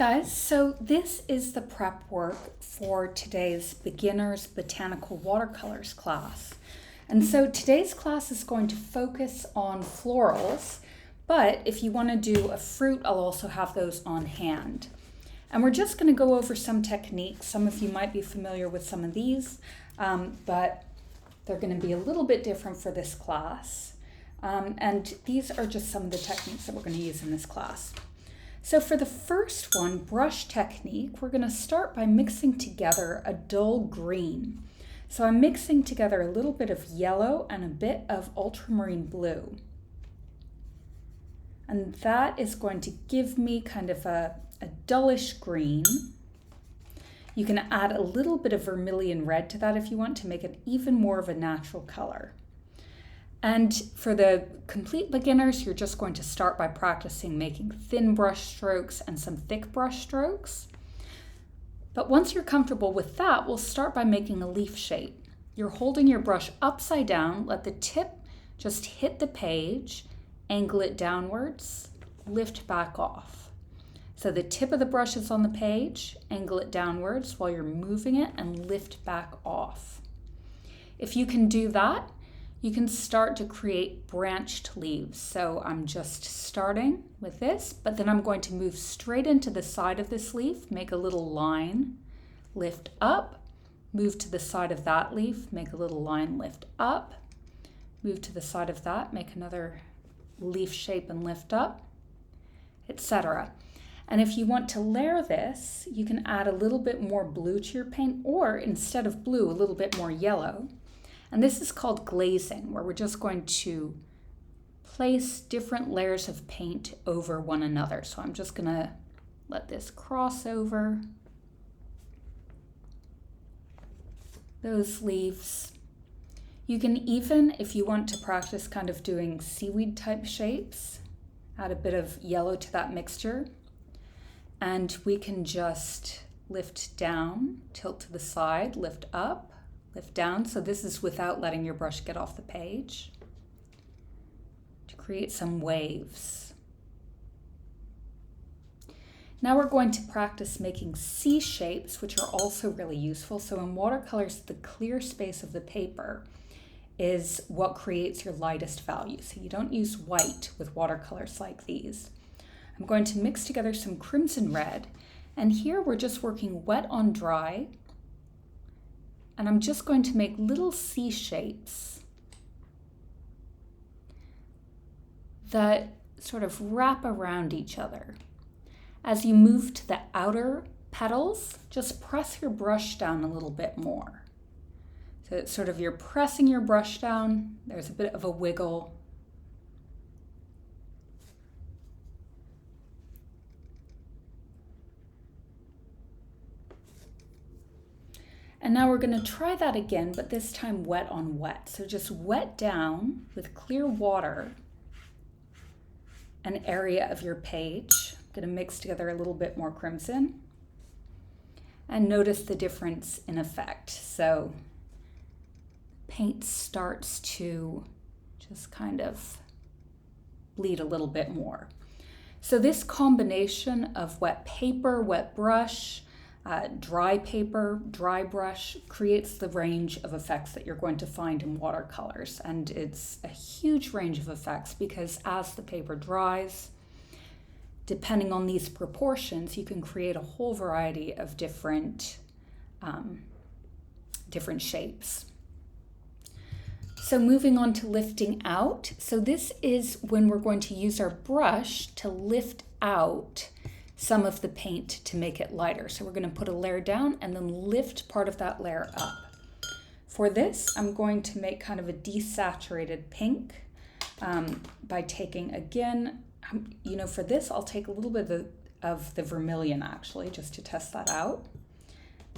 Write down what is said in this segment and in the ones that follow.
Guys, so this is the prep work for today's Beginners Botanical Watercolors class. And so today's class is going to focus on florals, but if you want to do a fruit, I'll also have those on hand. And we're just going to go over some techniques. Some of you might be familiar with some of these, but they're going to be a little bit different for this class. And these are just some of the techniques that we're going to use in this class. So for the first one, brush technique, we're going to start by mixing together a dull green. So I'm mixing together a little bit of yellow and a bit of ultramarine blue. And that is going to give me kind of a dullish green. You can add a little bit of vermilion red to that if you want to make it even more of a natural color. And for the complete beginners, you're just going to start by practicing making thin brush strokes and some thick brush strokes. But once you're comfortable with that, we'll start by making a leaf shape. You're holding your brush upside down, let the tip just hit the page, angle it downwards, lift back off. So the tip of the brush is on the page, angle it downwards while you're moving it and lift back off. If you can do that, you can start to create branched leaves. So I'm just starting with this, but then I'm going to move straight into the side of this leaf, make a little line, lift up, move to the side of that leaf, make a little line, lift up, move to the side of that, make another leaf shape and lift up, etc. And if you want to layer this, you can add a little bit more blue to your paint, or instead of blue, a little bit more yellow. And this is called glazing, where we're just going to place different layers of paint over one another. So I'm just gonna let this cross over those leaves. You can even, if you want to practice kind of doing seaweed type shapes, add a bit of yellow to that mixture. And we can just lift down, tilt to the side, lift up, lift down. So this is without letting your brush get off the page, to create some waves. Now we're going to practice making C shapes, which are also really useful. So in watercolors, the clear space of the paper is what creates your lightest value. So you don't use white with watercolors like these. I'm going to mix together some crimson red, and here we're just working wet on dry. And I'm just going to make little C shapes that sort of wrap around each other. As you move to the outer petals, just press your brush down a little bit more. So it's sort of you're pressing your brush down, there's a bit of a wiggle. And now we're going to try that again, but this time wet on wet. So just wet down with clear water an area of your page. I'm going to mix together a little bit more crimson and notice the difference in effect. So paint starts to just kind of bleed a little bit more. So this combination of wet paper, wet brush, dry paper, dry brush creates the range of effects that you're going to find in watercolors. And it's a huge range of effects because as the paper dries, depending on these proportions, you can create a whole variety of different shapes. So moving on to lifting out. So this is when we're going to use our brush to lift out some of the paint to make it lighter. So we're going to put a layer down and then lift part of that layer up. For this, I'm going to make kind of a desaturated pink by taking, again, for this, I'll take a little bit of the vermilion actually, just to test that out,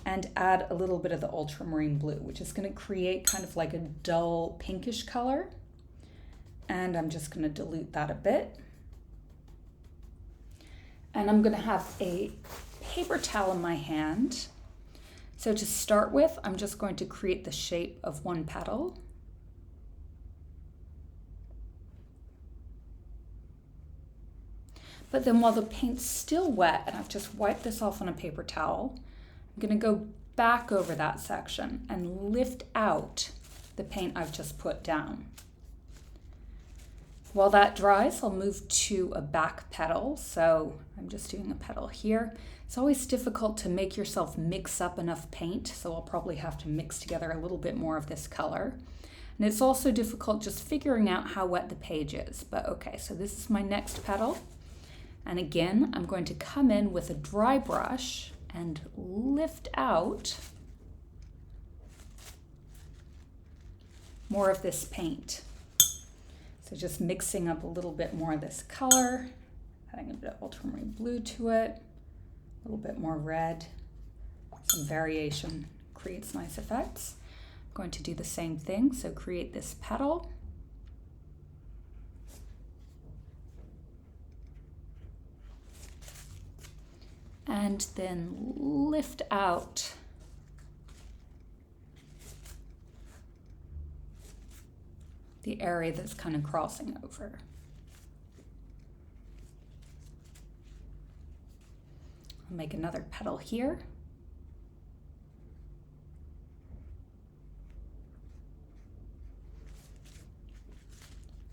and add a little bit of the ultramarine blue, which is going to create kind of like a dull pinkish color. And I'm just going to dilute that a bit. And I'm going to have a paper towel in my hand. So to start with, I'm just going to create the shape of one petal. But then while the paint's still wet, and I've just wiped this off on a paper towel, I'm gonna go back over that section and lift out the paint I've just put down. While that dries, I'll move to a back petal. So I'm just doing a petal here. It's always difficult to make yourself mix up enough paint, so I'll probably have to mix together a little bit more of this color. And it's also difficult just figuring out how wet the page is. But okay, so this is my next petal. And again, I'm going to come in with a dry brush and lift out more of this paint. So just mixing up a little bit more of this color, adding a bit of ultramarine blue to it, a little bit more red, some variation creates nice effects. I'm going to do the same thing, so create this petal. And then lift out the area that's kind of crossing over. I'll make another petal here.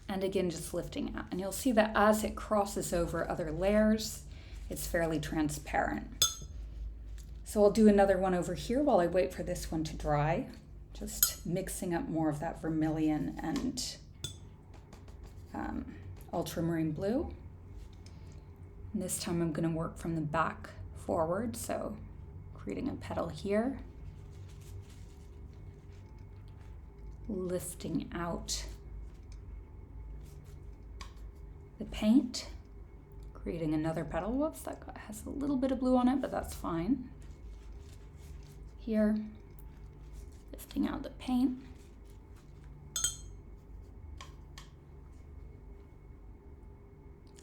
And again, just lifting out. And you'll see that as it crosses over other layers, it's fairly transparent. So I'll do another one over here while I wait for this one to dry. Just mixing up more of that vermilion and ultramarine blue. And this time I'm going to work from the back forward, so creating a petal here, lifting out the paint, creating another petal. Whoops, that has a little bit of blue on it, but that's fine. Here, lifting out the paint.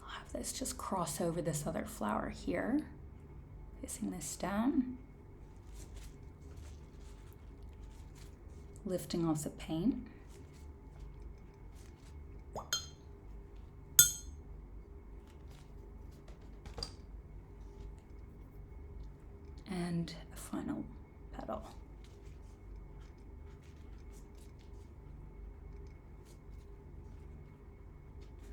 I'll have this just cross over this other flower here, placing this down. Lifting off the paint. And a final petal.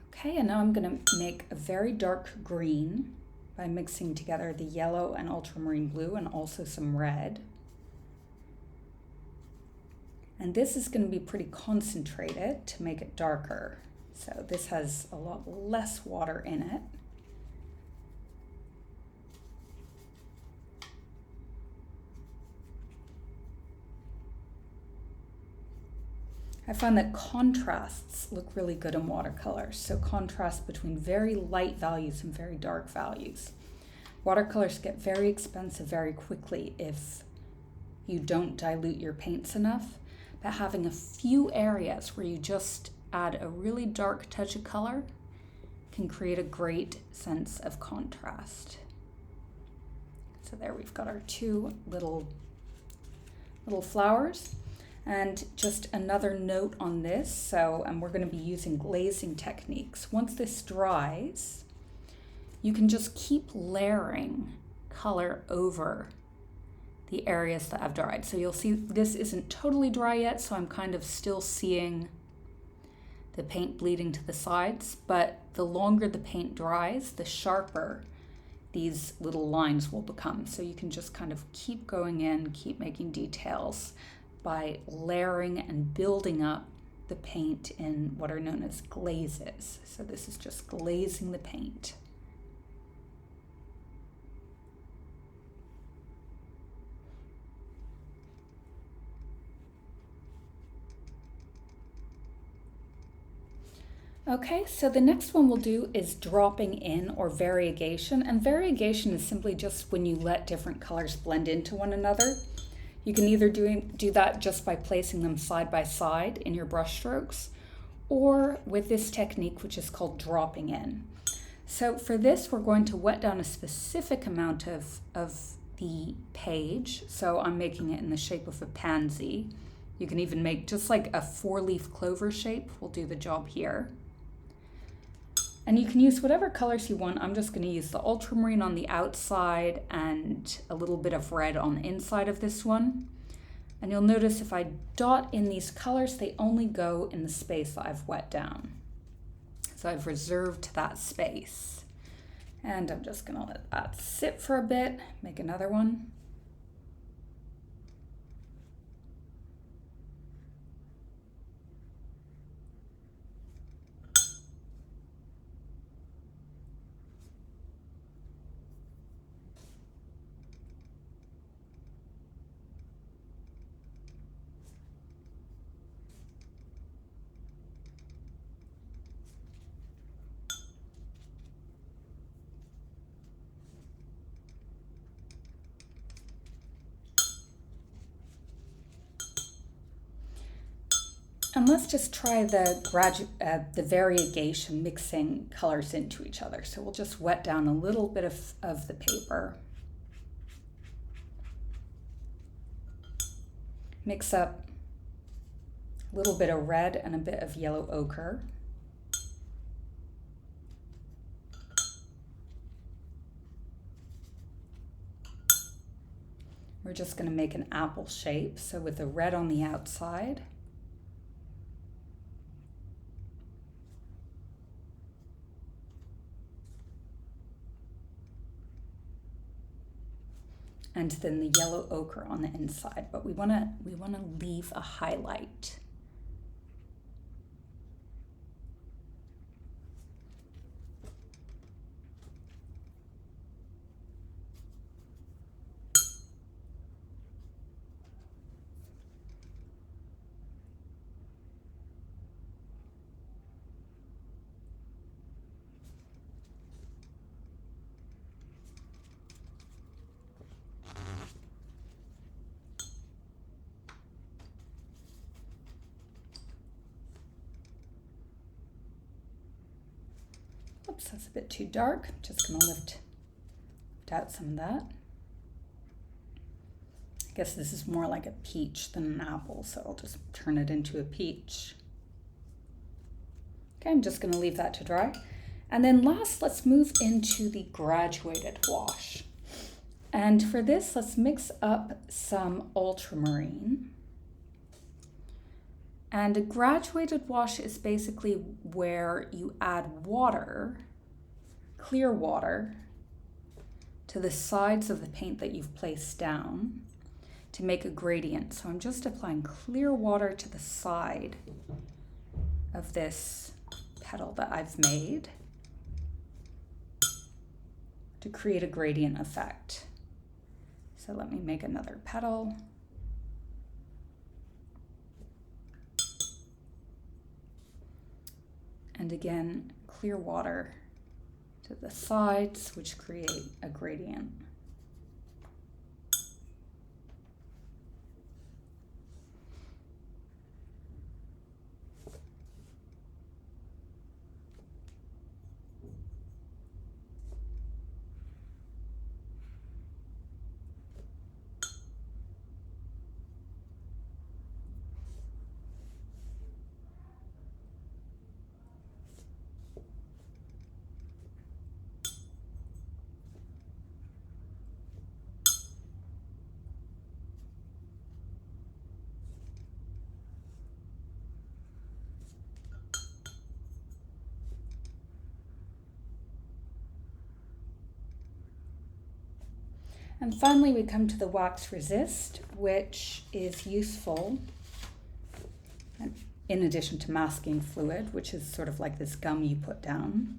Okay, and now I'm going to make a very dark green by mixing together the yellow and ultramarine blue and also some red. And this is going to be pretty concentrated to make it darker. So this has a lot less water in it. I find that contrasts look really good in watercolors. So contrast between very light values and very dark values. Watercolors get very expensive very quickly if you don't dilute your paints enough. But having a few areas where you just add a really dark touch of color can create a great sense of contrast. So there we've got our two little flowers. And just another note on this, and we're going to be using glazing techniques. Once this dries, you can just keep layering color over the areas that have dried. So you'll see this isn't totally dry yet, so I'm kind of still seeing the paint bleeding to the sides, but the longer the paint dries, the sharper these little lines will become. So you can just kind of keep going in, keep making details by layering and building up the paint in what are known as glazes. So this is just glazing the paint. Okay, so the next one we'll do is dropping in or variegation. And variegation is simply just when you let different colors blend into one another. You can either do that just by placing them side by side in your brush strokes, or with this technique, which is called dropping in. So for this, we're going to wet down a specific amount of the page. So I'm making it in the shape of a pansy. You can even make just like a 4-leaf clover shape will do the job here. And you can use whatever colors you want. I'm just going to use the ultramarine on the outside and a little bit of red on the inside of this one. And you'll notice if I dot in these colors, they only go in the space that I've wet down. So I've reserved that space. And I'm just going to let that sit for a bit, make another one. And let's just try the variegation, mixing colors into each other. So we'll just wet down a little bit of the paper. Mix up a little bit of red and a bit of yellow ochre. We're just going to make an apple shape, so with the red on the outside. And then the yellow ochre on the inside, but we want to leave a highlight. Oops, that's a bit too dark. I'm just going to lift out some of that. I guess this is more like a peach than an apple, so I'll just turn it into a peach. Okay, I'm just going to leave that to dry. And then last, let's move into the graduated wash. And for this, let's mix up some ultramarine. And a graduated wash is basically where you add water, clear water, to the sides of the paint that you've placed down to make a gradient. So I'm just applying clear water to the side of this petal that I've made to create a gradient effect. So let me make another petal. And again, clear water to the sides, which create a gradient. And finally, we come to the wax resist, which is useful in addition to masking fluid, which is sort of like this gum you put down,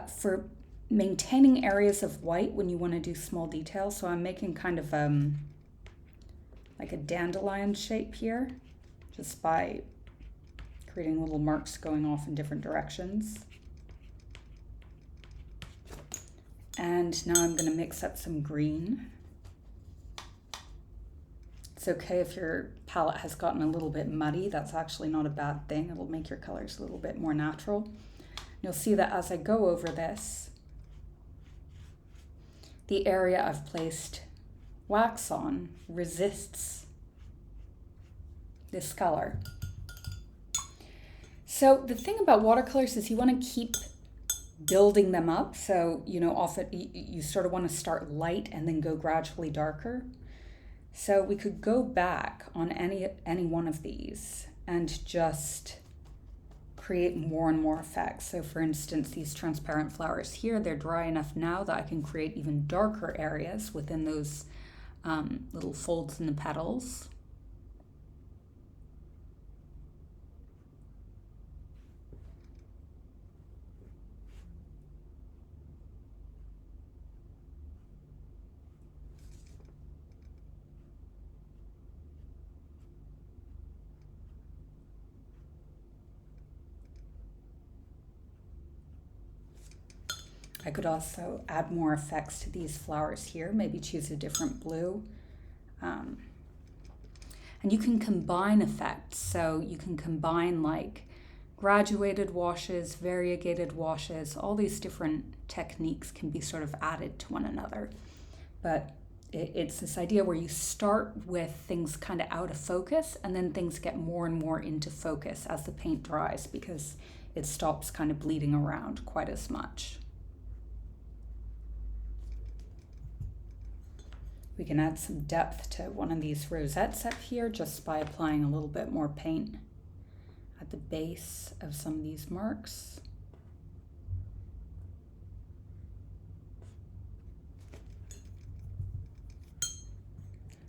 for maintaining areas of white when you want to do small details. So I'm making kind of like a dandelion shape here, just by creating little marks going off in different directions. And now I'm going to mix up some green. It's okay if your palette has gotten a little bit muddy. That's actually not a bad thing. It'll make your colors a little bit more natural. You'll see that as I go over this, the area I've placed wax on resists this color. So the thing about watercolors is you want to keep building them up. So, often you sort of want to start light and then go gradually darker. So we could go back on any one of these and just create more and more effects. So for instance, these transparent flowers here, they're dry enough now that I can create even darker areas within those little folds in the petals. I could also add more effects to these flowers here, maybe choose a different blue. And you can combine effects, so you can combine like graduated washes, variegated washes, all these different techniques can be sort of added to one another. But it's this idea where you start with things kind of out of focus and then things get more and more into focus as the paint dries because it stops kind of bleeding around quite as much. We can add some depth to one of these rosettes up here just by applying a little bit more paint at the base of some of these marks.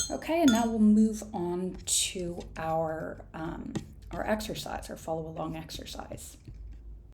Okay, and now we'll move on to our exercise, our follow along exercise.